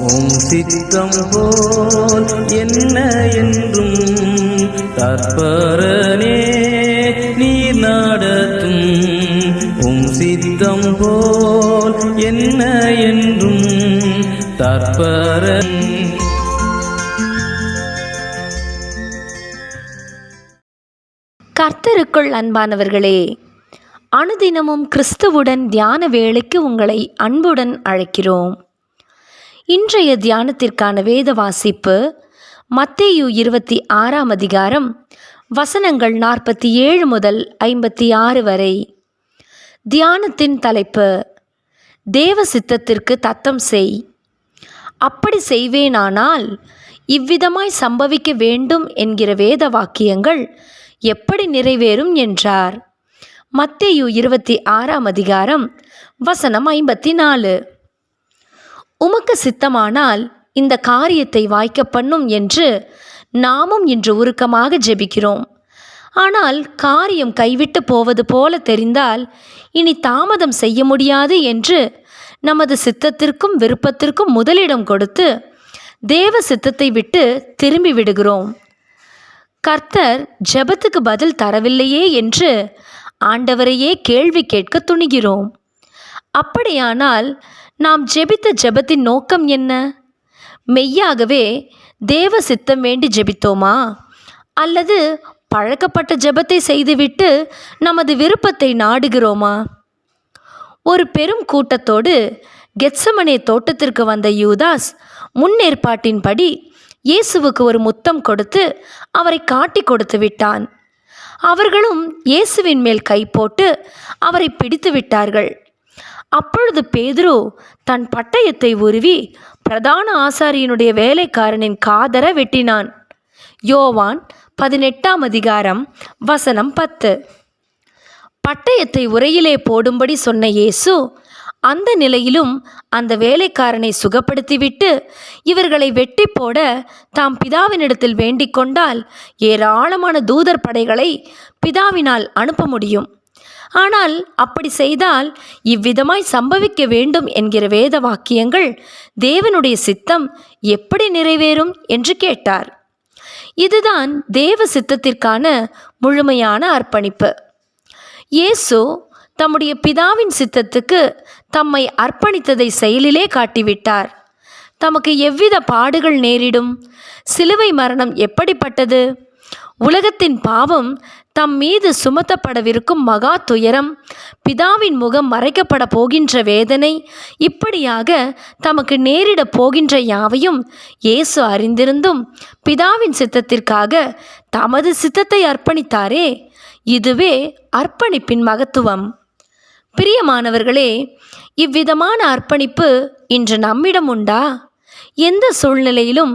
உம் சித்தம் போல் என்ன என்றும் தற்பரனே நீர் நடத்தும். உம் சித்தம் போல் என்ன என்றும் தற்பரன். கர்த்தருக்குள் அன்பானவர்களே, அனுதினமும் கிறிஸ்துவுடன் தியான வேளைக்கு உங்களை அன்புடன் அழைக்கிறோம். இன்றைய தியானத்திற்கான வேத வாசிப்பு மத்தேயு 26 அதிகாரம் வசனங்கள் 47 முதல் 56 வரை. தியானத்தின் தலைப்பு, தேவ சித்தத்திற்கு தத்தம் செய். அப்படி செய்வேனானால் இவ்விதமாய் சம்பவிக்க வேண்டும் என்கிற வேத வாக்கியங்கள் எப்படி நிறைவேறும் என்றார். மத்தேயு 26 அதிகாரம் வசனம் 54. உமக்கு சித்தமானால் இந்த காரியத்தை வாய்க்க பண்ணும் என்று நாமும் இன்று உருக்கமாக ஜெபிக்கிறோம். ஆனால் காரியம் கைவிட்டு போவது போல தெரிந்தால் இனி தாமதம் செய்ய முடியாது என்று நமது சித்தத்திற்கும் விருப்பத்திற்கும் முதலிடம் கொடுத்து தேவ சித்தத்தை விட்டு திரும்பி விடுகிறோம். கர்த்தர் ஜெபத்துக்கு பதில் தரவில்லையே என்று ஆண்டவரையே கேள்வி கேட்க துணிகிறோம். அப்படியானால் நாம் ஜெபித்த ஜெபத்தின் நோக்கம் என்ன? மெய்யாகவே தேவ சித்தம் வேண்டி ஜெபித்தோமா? அல்லது பழக்கப்பட்ட ஜெபத்தை செய்துவிட்டு நமது விருப்பத்தை நாடுகிறோமா? ஒரு பெரும் கூட்டத்தோடு கெத்சமனே தோட்டத்திற்கு வந்த யூதாஸ் முன்னேற்பாட்டின்படி இயேசுவுக்கு ஒரு முத்தம் கொடுத்து அவரை காட்டி கொடுத்து விட்டான். அவர்களும் இயேசுவின் மேல் கை போட்டு அவரை பிடித்து விட்டார்கள். அப்பொழுது பேதுரு தன் பட்டயத்தை உருவி பிரதான ஆசாரியனுடைய வேலைக்காரனின் காதர வெட்டினான். யோவான் 18 அதிகாரம் வசனம் 10. பட்டயத்தை உரையிலே போடும்படி சொன்ன இயேசு அந்த நிலையிலும் அந்த வேலைக்காரனை சுகப்படுத்திவிட்டு இவர்களை வெட்டி போட தாம் பிதாவினிடத்தில் வேண்டிக் கொண்டால் ஏராளமான தூதர் படைகளை பிதாவினால் அனுப்ப முடியும். ஆனால் அப்படி செய்தால் இவ்விதமாய் சம்பவிக்க வேண்டும் என்கிற வேத வாக்கியங்கள் தேவனுடைய சித்தம் எப்படி நிறைவேறும் என்று கேட்டார். இதுதான் தேவ சித்தத்திற்கான முழுமையான அர்ப்பணிப்பு. இயேசு தம்முடைய பிதாவின் சித்தத்துக்கு தம்மை அர்ப்பணித்ததை செயலிலே காட்டிவிட்டார். தமக்கு எவ்வித பாடுகள் நேரிடும், சிலுவை மரணம் எப்படிப்பட்டது, உலகத்தின் பாவம் தம் மீது சுமத்தப்படவிருக்கும் மகா துயரம், பிதாவின் முகம் மறைக்கப்பட போகின்ற வேதனை, இப்படியாக தமக்கு நேரிட போகின்ற யாவையும் இயேசு அறிந்திருந்தும் பிதாவின் சித்தத்திற்காக தமது சித்தத்தை அர்ப்பணித்தாரே, இதுவே அர்ப்பணிப்பின் மகத்துவம். பிரியமானவர்களே, இவ்விதமான அர்ப்பணிப்பு இன்று நம்மிடம் உண்டா? எந்த சூழ்நிலையிலும்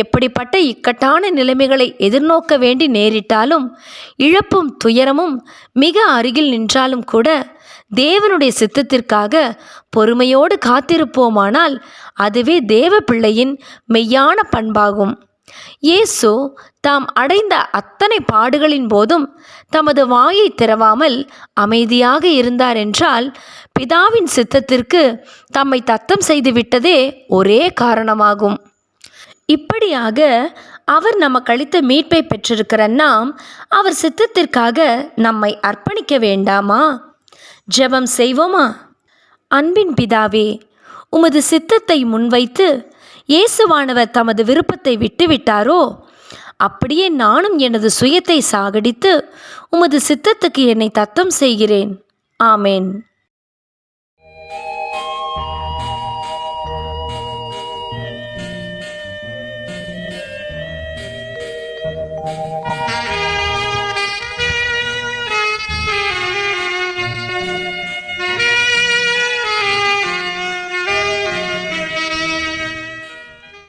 எப்படிப்பட்ட இக்கட்டான நிலைமைகளை எதிர்நோக்க வேண்டி நேரிட்டாலும், இழப்பும் துயரமும் மிக அருகில் நின்றாலும் கூட தேவனுடைய சித்தத்திற்காக பொறுமையோடு காத்திருப்போமானால் அதுவே தேவ பிள்ளையின் மெய்யான பண்பாகும். இயேசு தாம் அடைந்த அத்தனை பாடுகளின் போதும் தமது வாயை திறவாமல் அமைதியாக இருந்தார் என்றால் பிதாவின் சித்தத்திற்கு தம்மை தத்தம் செய்துவிட்டதே ஒரே காரணமாகும். இப்படியாக அவர் நமக்கு அளித்த மீட்பை பெற்றிருக்கிற நாம் அவர் சித்தத்திற்காக நம்மை அர்ப்பணிக்க வேண்டாமா? ஜெபம் செய்வோமா? அன்பின் பிதாவே, உமது சித்தத்தை முன்வைத்து இயேசுவானவர் தமது விருப்பத்தை விட்டுவிட்டாரோ, அப்படியே நானும் எனது சுயத்தை சாகடித்து உமது சித்தத்துக்கு என்னை தத்தம் செய்கிறேன். ஆமேன்.